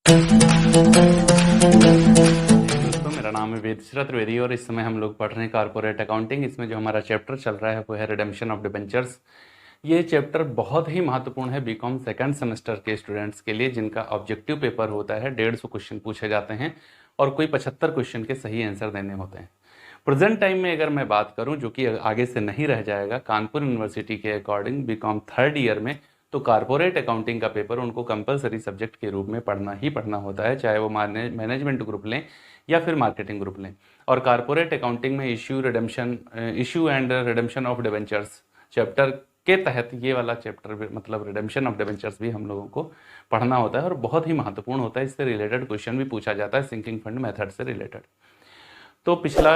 दोस्तों, मेरा नाम है वेदश्री त्रिवेदी और इस समय हम लोग पढ़ रहे हैं कॉर्पोरेट अकाउंटिंग। इसमें जो हमारा चैप्टर चल रहा है वो है रिडेम्पशन ऑफ डिबेंचर्स। ये चैप्टर बहुत ही महत्वपूर्ण है बीकॉम सेकंड सेमेस्टर के स्टूडेंट्स के लिए, जिनका ऑब्जेक्टिव पेपर होता है। 150 क्वेश्चन पूछे जाते हैं और कोई 75 क्वेश्चन के सही आंसर देने होते हैं। प्रेजेंट टाइम में अगर मैं बात करूं, जो कि आगे से नहीं रह जाएगा, कानपुर यूनिवर्सिटी के अकॉर्डिंग बीकॉम थर्ड ईयर में तो कारपोरेट अकाउंटिंग का पेपर उनको कंपलसरी सब्जेक्ट के रूप में पढ़ना ही पढ़ना होता है, चाहे वो मैनेजमेंट ग्रुप लें या फिर मार्केटिंग ग्रुप लें। और कारपोरेट अकाउंटिंग में issue and redemption of debentures chapter के तहत ये वाला चैप्टर मतलब रिडेम्पशन ऑफ डिबेंचर्स भी हम लोगों को पढ़ना होता है और बहुत ही महत्वपूर्ण होता है। इससे रिलेटेड क्वेश्चन भी पूछा जाता है सिंकिंग फंड मेथड से रिलेटेड। तो पिछला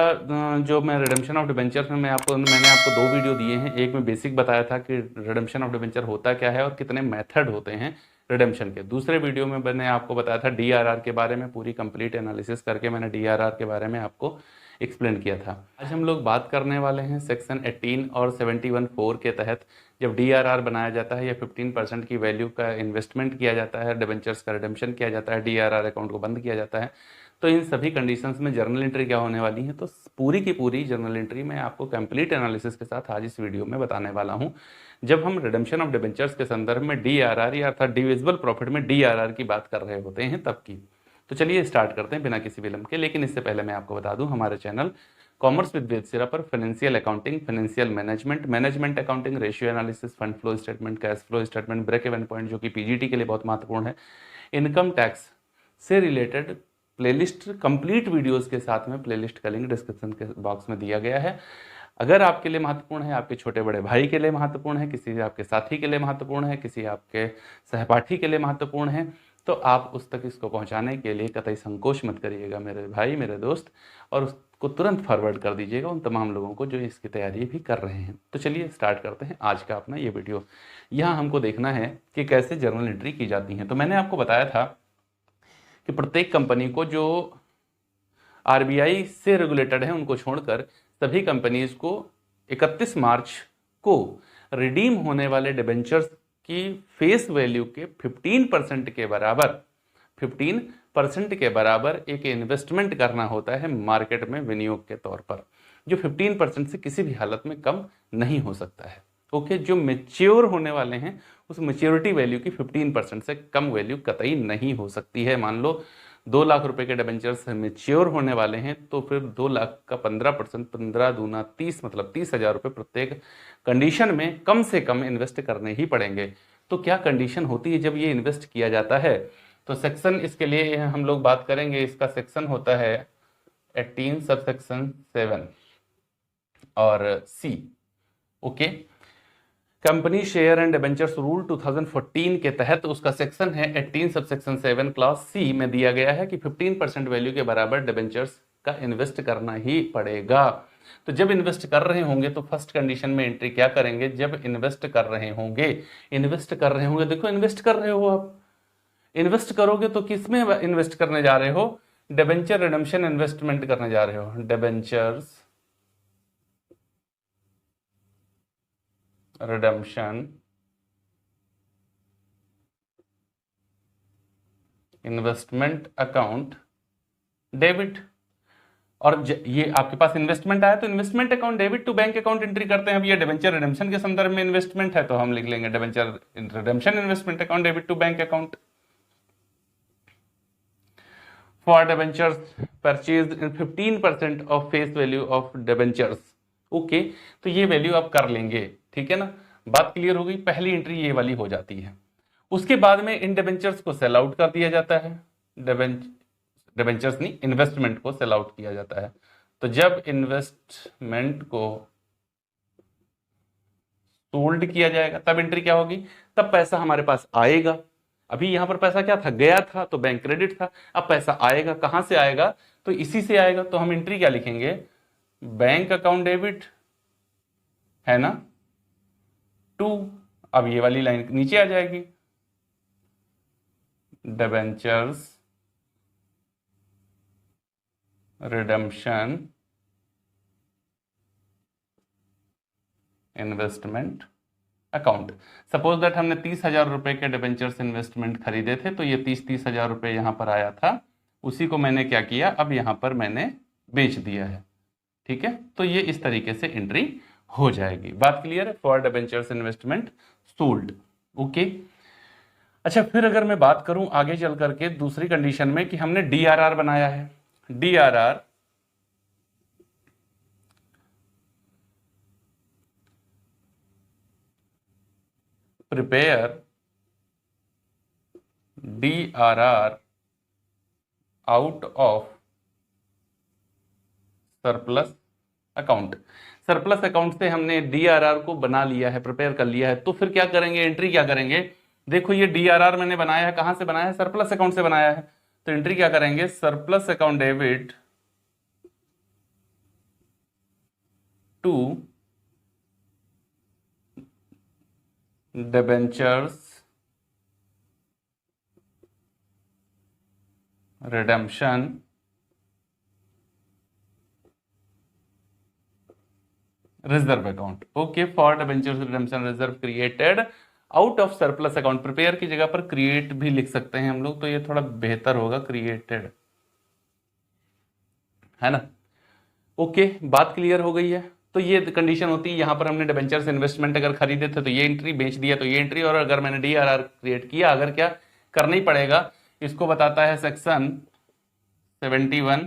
जो मैं रिडेम्पशन ऑफ डिबेंचर में मैंने आपको 2 वीडियो दिए हैं। एक में बेसिक बताया था कि रिडेम्पशन ऑफ डिबेंचर होता क्या है और कितने मेथड होते हैं रिडेम्पशन के। दूसरे वीडियो में मैंने आपको बताया था डीआरआर के बारे में, पूरी कंप्लीट एनालिसिस करके मैंने डीआरआर के बारे में आपको एक्सप्लेन किया था। आज हम लोग बात करने वाले हैं सेक्शन 18 और 71(4) के तहत जब डीआरआर बनाया जाता है या 15% की वैल्यू का इन्वेस्टमेंट किया जाता है, डिबेंचर्स का रिडेम्पशन किया जाता है, डीआरआर अकाउंट को बंद किया जाता है, तो इन सभी कंडीशंस में जर्नल एंट्री क्या होने वाली है। तो पूरी की पूरी जर्नल एंट्री मैं आपको कंप्लीट एनालिसिस के साथ आज इस वीडियो में बताने वाला हूं। जब हम रिडेम्पशन ऑफ डिबेंचर्स के संदर्भ में डीआरआर या अर्थात डिविजिबल प्रॉफिट में डीआरआर की बात कर रहे होते हैं तब की। तो चलिए स्टार्ट करते हैं बिना किसी विलंब के। लेकिन इससे पहले मैं आपको बता दूं, हमारे चैनल कॉमर्स विद वेदसिरा पर financial accounting, financial management, management accounting, ratio analysis, fund flow statement, cash flow statement, break even point जो कि पीजीटी के लिए बहुत महत्वपूर्ण है, इनकम टैक्स से रिलेटेड प्लेलिस्ट कंप्लीट वीडियोस के साथ में प्लेलिस्ट का लिंक डिस्क्रिप्शन के बॉक्स में दिया गया है। अगर आपके लिए महत्वपूर्ण है, आपके छोटे बड़े भाई के लिए महत्वपूर्ण है, किसी आपके साथी के लिए महत्वपूर्ण है, किसी आपके सहपाठी के लिए महत्वपूर्ण है, तो आप उस तक इसको पहुंचाने के लिए कतई संकोच मत करिएगा मेरे भाई, मेरे दोस्त, और उसको तुरंत फॉरवर्ड कर दीजिएगा उन तमाम लोगों को जो इसकी तैयारी भी कर रहे हैं। तो चलिए स्टार्ट करते हैं आज का अपना ये वीडियो। यहाँ हमको देखना है कि कैसे जर्नल एंट्री की जाती है। तो मैंने आपको बताया था कि प्रत्येक कंपनी को जो आरबीआई से रेगुलेटेड है उनको छोड़कर सभी कंपनीज को 31 मार्च को रिडीम होने वाले डिबेंचर्स की फेस वैल्यू के 15% के बराबर 15% के बराबर एक इन्वेस्टमेंट करना होता है मार्केट में विनियोग के तौर पर, जो 15% से किसी भी हालत में कम नहीं हो सकता है। ओके, जो मेच्योर होने वाले हैं उस मेच्योरिटी वैल्यू की 15% से कम वैल्यू कतई नहीं हो सकती है। मान लो 2 लाख रुपए के डिबेंचर्स मेच्योर होने वाले हैं तो फिर 2 लाख का 15%, 15 दूना 30, मतलब 30,000 रुपये प्रत्येक कंडीशन में कम से कम इन्वेस्ट करने ही पड़ेंगे। तो क्या कंडीशन होती है जब ये इन्वेस्ट किया जाता है? तो सेक्शन इसके लिए हम लोग बात करेंगे, इसका सेक्शन होता है 18 सबसेक्शन 7 और C. Okay, company share and debentures rule 2014 के तहत उसका सेक्शन है 18 सबसेक्शन 7 क्लास सी में दिया गया है कि 15% वैल्यू के बराबर डिबेंचर्स का इन्वेस्ट करना ही पड़ेगा। तो जब इन्वेस्ट कर रहे होंगे तो फर्स्ट कंडीशन में एंट्री क्या करेंगे? जब इन्वेस्ट कर रहे होंगे, देखो इन्वेस्ट कर रहे हो आप, इन्वेस्ट करोगे तो किस में इन्वेस्ट करने जा रहे हो? डिबेंचर रिडेम्पशन इन्वेस्टमेंट करने जा रहे हो, debentures redemption investment account debit. और ये आपके पास इन्वेस्टमेंट आया तो investment account debit to bank account entry करते हैं। अब ये डिबेंचर रिडेम्पशन के संदर्भ में इन्वेस्टमेंट है तो हम लिख लेंगे debenture redemption investment account debit to bank account for debentures purchase in 15% of face value of debentures. Okay, तो ये वैल्यू आप कर लेंगे, ठीक है ना। बात क्लियर हो गई, पहली एंट्री ये वाली हो जाती है। उसके बाद में इन डिबेंचर्स को सेल आउट कर दिया जाता है, डिबेंचर्स नहीं, इन्वेस्टमेंट को सेल आउट किया जाता है। तो जब इन्वेस्टमेंट को सोल्ड किया जाएगा तब एंट्री क्या होगी? तब पैसा हमारे पास आएगा। अभी यहां पर पैसा क्या था? गया था तो बैंक क्रेडिट था। अब पैसा आएगा, कहां से आएगा? तो इसी से आएगा। तो हम एंट्री क्या लिखेंगे? बैंक अकाउंट डेबिट, है ना, टू, अब ये वाली लाइन नीचे आ जाएगी, debentures redemption investment account. Suppose that हमने 30,000 रुपए के डिबेंचर्स इन्वेस्टमेंट खरीदे थे, तो ये 30,000 रुपए यहाँ पर आया था, उसी को मैंने क्या किया, अब यहाँ पर मैंने बेच दिया है। ठीक है, तो ये इस तरीके से एंट्री हो जाएगी। बात क्लियर है? For debentures investment sold. Okay, अच्छा फिर अगर मैं बात करूं आगे चल करके दूसरी कंडीशन में कि हमने डीआरआर बनाया है। DRR prepare DRR out of surplus account. Surplus account से हमने डीआरआर को बना लिया है, प्रिपेयर कर लिया है, तो फिर क्या करेंगे, एंट्री क्या करेंगे। देखो ये डीआरआर मैंने बनाया है, कहां से बनाया है, सरप्लस अकाउंट से बनाया है, तो एंट्री क्या करेंगे, surplus account debit to debentures redemption reserve account. Okay, for debentures redemption reserve created out of surplus account. Prepare की जगह पर क्रिएट भी लिख सकते हैं हम लोग, तो ये थोड़ा बेहतर होगा, क्रिएटेड, है ना। ओके, बात क्लियर हो गई है। तो ये कंडीशन होती है, यहां पर हमने डिबेंचर्स इन्वेस्टमेंट अगर खरीदे थे तो ये एंट्री, बेच दिया तो ये एंट्री, और अगर मैंने डीआरआर क्रिएट किया, अगर क्या करना ही पड़ेगा, इसको बताता है सेक्शन 71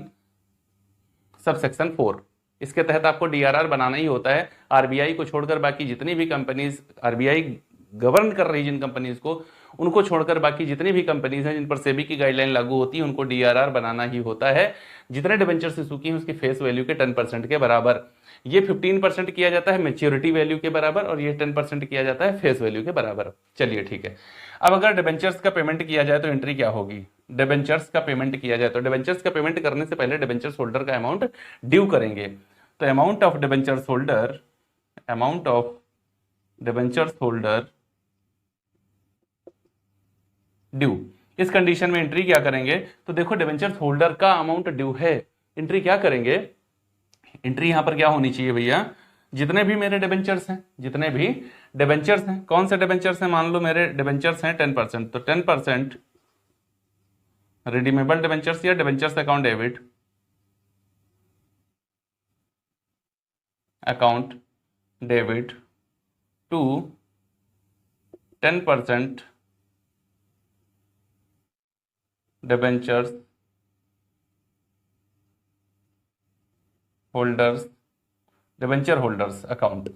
सब सेक्शन 4। इसके तहत आपको डीआरआर बनाना ही होता है। आरबीआई को छोड़कर बाकी जितनी भी कंपनीज, आरबीआई गवर्न कर रही जिन कंपनीज को, उनको छोड़कर बाकी जितनी भी कंपनीज हैं जिन पर सेबी की गाइडलाइन लागू होती है, उनको डीआरआर बनाना ही होता है। जितने डिबेंचर्स इशू की हैं उसकी फेस वैल्यू के 10% के बराबर। ये 15% किया जाता है मेच्योरिटी वैल्यू के बराबर, और ये 10% किया जाता है फेस वैल्यू के बराबर। चलिए ठीक है, अब अगर डिबेंचर्स का पेमेंट किया जाए तो एंट्री क्या होगी। डिबेंचर्स का पेमेंट किया जाए तो डिबेंचर्स का पेमेंट करने से पहले डिबेंचर्स होल्डर का अमाउंट ड्यू करेंगे। तो amount of debentures holder, amount of debentures holder due. इस कंडीशन में एंट्री क्या करेंगे, तो देखो डिबेंचर्स होल्डर का अमाउंट ड्यू है, एंट्री क्या करेंगे, एंट्री यहां पर क्या होनी चाहिए भैया, जितने भी मेरे डिबेंचर्स हैं, जितने भी डिबेंचर्स हैं, कौन से डिबेंचर्स हैं, मान लो मेरे डिबेंचर्स हैं 10%, तो 10% रिडीमेबल डिबेंचर्स या debentures account debit account debit to 10% debentures holders, debenture holders account.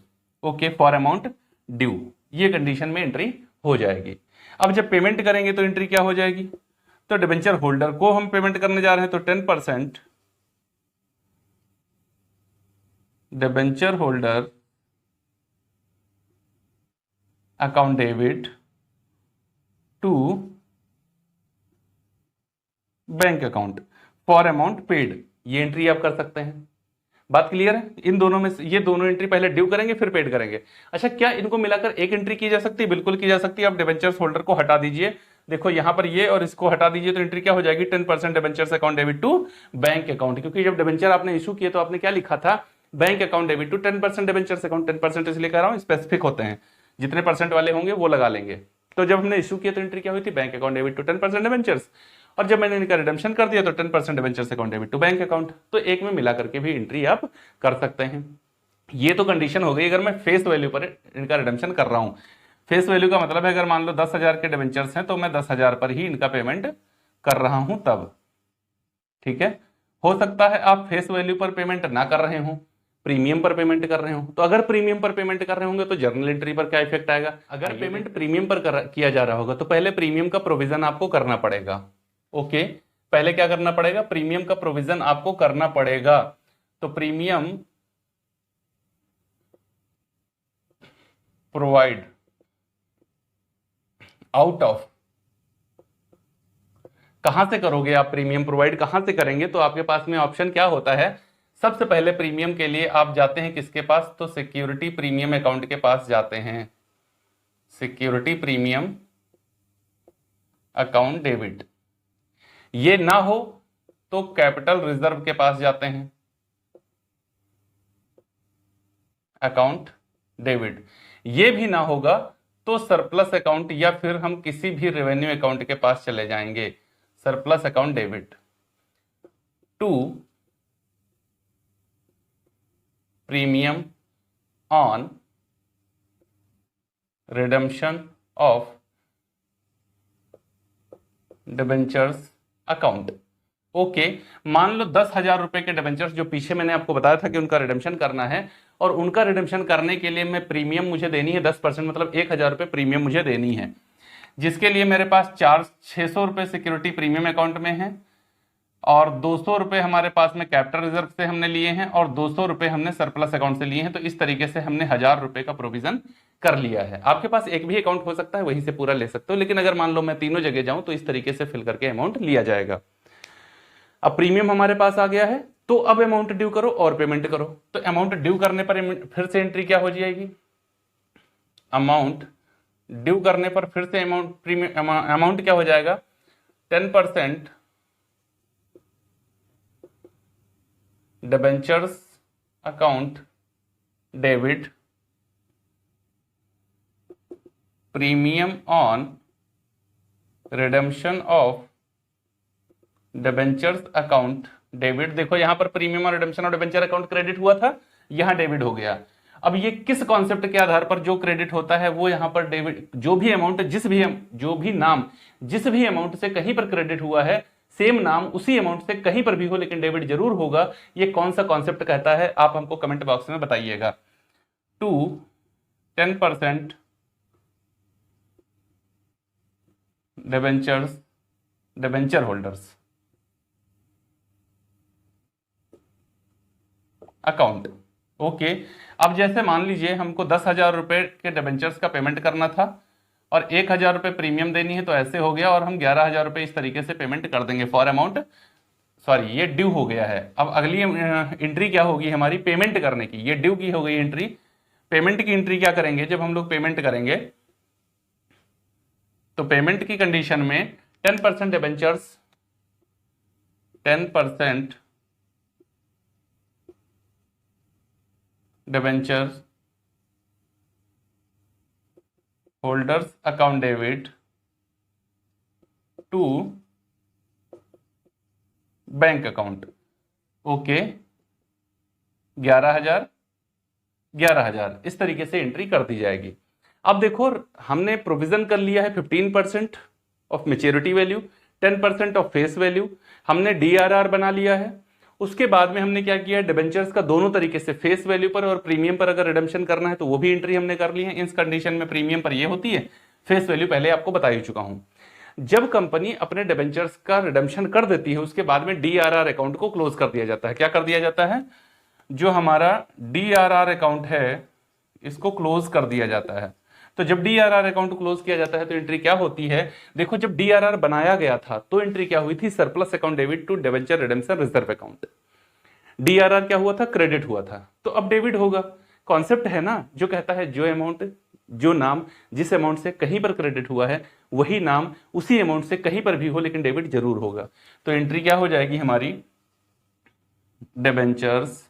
Okay, for amount due, ये कंडीशन में एंट्री हो जाएगी। अब जब पेमेंट करेंगे तो एंट्री क्या हो जाएगी, तो डिबेंचर होल्डर को हम पेमेंट करने जा रहे हैं, तो 10% debenture holder account debit to bank account for amount paid, ये एंट्री आप कर सकते हैं। बात क्लियर है? इन दोनों में से ये दोनों एंट्री पहले ड्यू करेंगे फिर पेड करेंगे। अच्छा, क्या इनको मिलाकर एक एंट्री की जा सकती है? बिल्कुल की जा सकती है। आप डिबेंचर्स होल्डर को हटा दीजिए, देखो यहां पर ये और इसको हटा दीजिए, तो एंट्री क्या हो जाएगी, 10% debentures account debit to bank account. क्योंकि जब डिबेंचर आपने इशू किए तो आपने क्या लिखा था, bank account debit to 10% debentures account. 10% इसलिए कह रहा हूं, स्पेसिफिक होते हैं, जितने परसेंट वाले होंगे वो लगा लेंगे। तो जब हमने इशू किया तो एंट्री क्या हुई थी, bank account debit to 10% debentures, और जब मैंने इनका रिडम्पशन कर दिया तो 10% debentures account debit to bank account. तो एक में मिला करके भी एंट्री आप कर सकते हैं। ये तो कंडीशन हो गई अगर मैं फेस वैल्यू पर इनका रिडम्पशन कर रहा हूं। फेस वैल्यू का मतलब है अगर मान लो 10,000 के डिबेंचर्स हैं तो मैं 10,000 पर ही इनका पेमेंट कर रहा हूं तब। ठीक है, हो सकता है आप फेस वैल्यू पर पेमेंट ना कर रहे हो, प्रीमियम पर पेमेंट कर रहे हो। तो अगर प्रीमियम पर पेमेंट कर रहे होंगे तो जर्नल एंट्री पर क्या इफेक्ट आएगा, अगर पेमेंट प्रीमियम पर किया जा रहा होगा तो पहले प्रीमियम का प्रोविजन आपको करना पड़ेगा। ओके, पहले क्या करना पड़ेगा, प्रीमियम का प्रोविजन आपको करना पड़ेगा। तो प्रीमियम प्रोवाइड आउट ऑफ, कहां से करोगे आप, प्रीमियम प्रोवाइड कहां से करेंगे, तो आपके पास में ऑप्शन क्या होता है, सबसे पहले प्रीमियम के लिए आप जाते हैं किसके पास, तो सिक्योरिटी प्रीमियम अकाउंट के पास जाते हैं। सिक्योरिटी प्रीमियम अकाउंट डेबिट, ये ना हो तो कैपिटल रिजर्व के पास जाते हैं अकाउंट डेबिट, ये भी ना होगा तो सरप्लस अकाउंट या फिर हम किसी भी रेवेन्यू अकाउंट के पास चले जाएंगे। Surplus account debit to premium on redemption of debentures account. Okay, मान लो 10,000 रुपए के डिबेंचर्स जो पीछे मैंने आपको बताया था कि उनका रिडम्पशन करना है, और उनका रिडम्पशन करने के लिए मैं प्रीमियम मुझे देनी है 10%, मतलब 1,000 रुपए प्रीमियम मुझे देनी है, जिसके लिए मेरे पास 600 रुपए सिक्योरिटी प्रीमियम अकाउंट में है, और 200 रुपए हमारे पास में कैपिटल रिजर्व से हमने लिए हैं, और 200 रुपए हमने सरप्लस अकाउंट से लिए हैं। तो इस तरीके से हमने 1,000 रुपए का प्रोविजन कर लिया है। आपके पास एक भी अकाउंट हो सकता है, वहीं से पूरा ले सकते हो, लेकिन अगर मान लो मैं तीनों जगह जाऊं तो इस तरीके से फिल करके अमाउंट लिया जाएगा। अब प्रीमियम हमारे पास आ गया है, तो अब अमाउंट ड्यू करो और पेमेंट करो। तो अमाउंट ड्यू करने पर फिर से एंट्री क्या हो जाएगी, अमाउंट ड्यू करने पर फिर से अमाउंट क्या हो जाएगा, 10% debentures account debit premium on redemption of debentures account debit. देखो यहां पर प्रीमियम और redemption of debenture account credit हुआ था, यहां डेबिट हो गया। अब ये किस कॉन्सेप्ट के आधार पर जो क्रेडिट होता है वो यहां पर डेबिट, जो भी अमाउंट जो भी नाम जिस भी अमाउंट से कहीं पर क्रेडिट हुआ है, सेम नाम उसी अमाउंट से कहीं पर भी हो लेकिन डेबिट जरूर होगा। ये कौन सा कॉन्सेप्ट कहता है, आप हमको कमेंट बॉक्स में बताइएगा। To 10% debenture holders account. Okay, अब जैसे मान लीजिए हमको 10,000 रुपए के डिबेंचर्स का पेमेंट करना था और 1,000 रुपए प्रीमियम देनी है, तो ऐसे हो गया, और हम 11,000 रुपए इस तरीके से पेमेंट कर देंगे फॉर अमाउंट, सॉरी ये ड्यू हो गया है। अब अगली एंट्री क्या होगी हमारी, पेमेंट करने की। ये ड्यू की हो गई एंट्री, पेमेंट की एंट्री क्या करेंगे, जब हम लोग पेमेंट करेंगे तो पेमेंट की कंडीशन में 10% debentures 10% debentures holders account debit to bank account. Okay, 11,000 इस तरीके से एंट्री कर दी जाएगी। अब देखो हमने प्रोविजन कर लिया है 15% of maturity value, 10% of face value, हमने डीआरआर बना लिया है। उसके बाद में हमने क्या किया है, डिबेंचर्स का दोनों तरीके से फेस वैल्यू पर और प्रीमियम पर अगर रिडम्पशन करना है तो वो भी एंट्री हमने कर ली है। इस कंडीशन में प्रीमियम पर ये होती है, फेस वैल्यू पहले आपको बता ही चुका हूं। जब कंपनी अपने डिबेंचर्स का रिडम्पशन कर देती है उसके बाद में डीआरआर अकाउंट को क्लोज कर दिया जाता है। क्या कर दिया जाता है, जो हमारा डीआरआर अकाउंट है इसको क्लोज कर दिया जाता है। तो जब डीआरआर अकाउंट क्लोज किया जाता है तो एंट्री क्या होती है, देखो जब डीआरआर बनाया गया था तो एंट्री क्या हुई थी, surplus account debit to debenture redemption reserve account. DRR क्या हुआ था, क्रेडिट हुआ था, तो अब डेबिट होगा। कॉन्सेप्ट है ना जो कहता है जो अमाउंट, जो नाम जिस अमाउंट से कहीं पर क्रेडिट हुआ है वही नाम उसी अमाउंट से कहीं पर भी हो लेकिन डेबिट जरूर होगा। तो एंट्री क्या हो जाएगी हमारी, debentures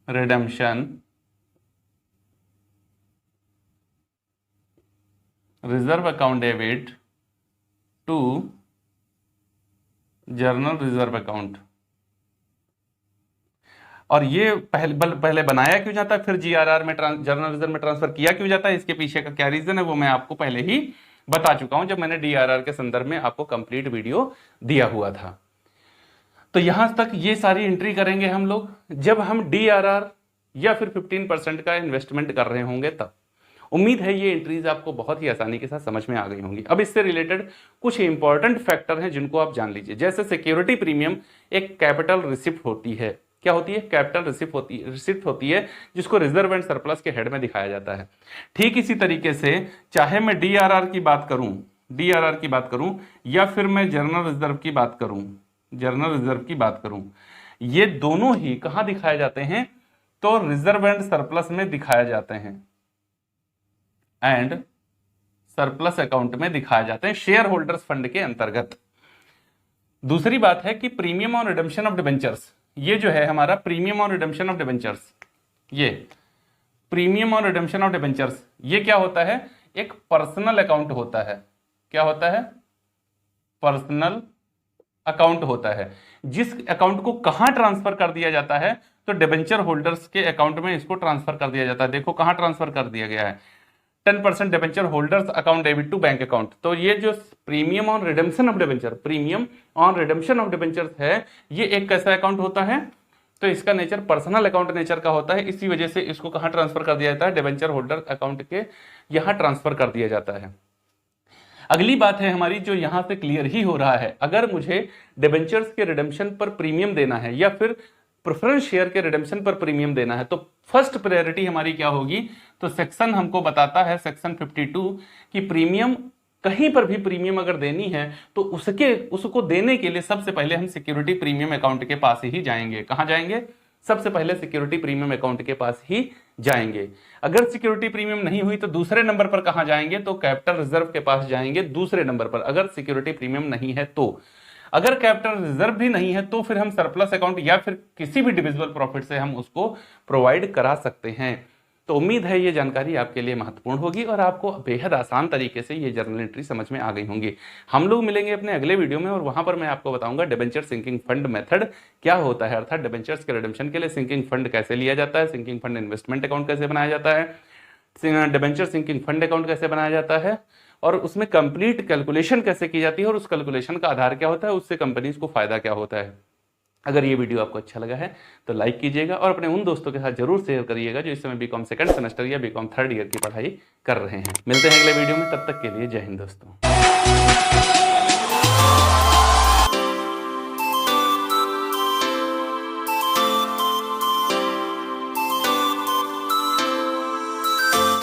redemption reserve account debit to general reserve account. और ये पहले बनाया क्यों जाता है, फिर जीआरआर में जर्नल रिजर्व में ट्रांसफर किया क्यों जाता है, इसके पीछे का क्या रीजन है वो मैं आपको पहले ही बता चुका हूं जब मैंने डीआरआर के संदर्भ में आपको कंप्लीट वीडियो दिया हुआ था। तो यहां तक ये सारी एंट्री करेंगे हम लोग जब हम डीआरआर या फिर 15% का इन्वेस्टमेंट कर रहे होंगे तब। उम्मीद है ये एंट्रीज आपको बहुत ही आसानी के साथ समझ में आ गई होंगी। अब इससे रिलेटेड कुछ इंपॉर्टेंट फैक्टर हैं जिनको आप जान लीजिए। जैसे सिक्योरिटी प्रीमियम एक कैपिटल रिसिप्ट होती है। क्या होती है, कैपिटल रिसिप्ट होती है जिसको रिजर्व एंड सरप्लस के हेड में दिखाया जाता है। ठीक इसी तरीके से चाहे मैं डीआरआर की बात करूं या फिर मैं जर्नल रिजर्व की बात करूं, ये दोनों ही कहां दिखाए जाते हैं, तो रिजर्व एंड सरप्लस में दिखाए जाते हैं, एंड सरप्लस अकाउंट में दिखाए जाते हैं शेयर होल्डर्स फंड के अंतर्गत। दूसरी बात है कि प्रीमियम और रिडम्पशन ऑफ डिबेंचर्स, ये जो है हमारा प्रीमियम और रिडम्पशन ऑफ डिबेंचर्स, ये प्रीमियम और रिडेम्पशन ऑफ डिबेंचर्स, ये क्या होता है, एक पर्सनल अकाउंट होता है। क्या होता है, पर्सनल अकाउंट होता है, जिस अकाउंट को कहां ट्रांसफर कर दिया जाता है, तो डिबेंचर होल्डर्स के अकाउंट में इसको ट्रांसफर कर दिया जाता है। देखो कहां ट्रांसफर कर दिया गया है, 10% debenture holders account debit to bank account. तो ये जो premium on redemption of debenture, premium on redemption of debentures है, ये एक कैसा अकाउंट होता है, तो इसका नेचर पर्सनल अकाउंट नेचर का होता है। इसी वजह से इसको कहां ट्रांसफर कर दिया जाता है, डिबेंचर होल्डर अकाउंट के यहां ट्रांसफर कर दिया जाता है। अगली बात है हमारी जो यहां से क्लियर ही हो रहा है, अगर मुझे डिबेंचर्स के रिडेम्पशन पर प्रीमियम देना है या फिर प्रेफरेंस शेयर के रिडेम्पशन पर प्रीमियम देना है, तो फर्स्ट प्रायोरिटी हमारी क्या होगी, तो सेक्शन हमको बताता है, सेक्शन 52, कि प्रीमियम कहीं पर भी प्रीमियम अगर देनी है तो उसको देने के लिए सबसे पहले हम सिक्योरिटी प्रीमियम अकाउंट के पास ही जाएंगे। कहां जाएंगे, सबसे पहले सिक्योरिटी प्रीमियम अकाउंट के पास ही जाएंगे। अगर सिक्योरिटी प्रीमियम नहीं हुई तो दूसरे नंबर पर कहां जाएंगे, तो कैपिटल रिजर्व के पास जाएंगे दूसरे नंबर पर, अगर सिक्योरिटी प्रीमियम नहीं है तो। अगर कैपिटल रिजर्व भी नहीं है तो फिर हम सरप्लस अकाउंट या फिर किसी भी डिविजिबल प्रॉफिट से हम उसको प्रोवाइड करा सकते हैं। तो उम्मीद है ये जानकारी आपके लिए महत्वपूर्ण होगी और आपको बेहद आसान तरीके से ये जर्नल एंट्री समझ में आ गई होंगी। हम लोग मिलेंगे अपने अगले वीडियो में और वहां पर मैं आपको बताऊंगा डिबेंचर सिंकिंग फंड मेथड क्या होता है, अर्थात डिबेंचर्स के रिडेम्पशन के लिए सिंकिंग फंड कैसे लिया जाता है, सिंकिंग फंड इन्वेस्टमेंट अकाउंट कैसे बनाया जाता है, डिबेंचर सिंकिंग फंड अकाउंट कैसे बनाया जाता है, और उसमें कंप्लीट कैलकुलेशन कैसे की जाती है और उस कैलकुलेशन का आधार क्या होता है, उससे कंपनीज को फायदा क्या होता है। अगर ये वीडियो आपको अच्छा लगा है तो लाइक कीजिएगा और अपने उन दोस्तों के साथ जरूर शेयर करिएगा जो इस समय बीकॉम सेकंड सेमेस्टर या बीकॉम थर्ड ईयर की पढ़ाई कर रहे हैं। मिलते हैं अगले वीडियो में, तब तक के लिए जय हिंद दोस्तों।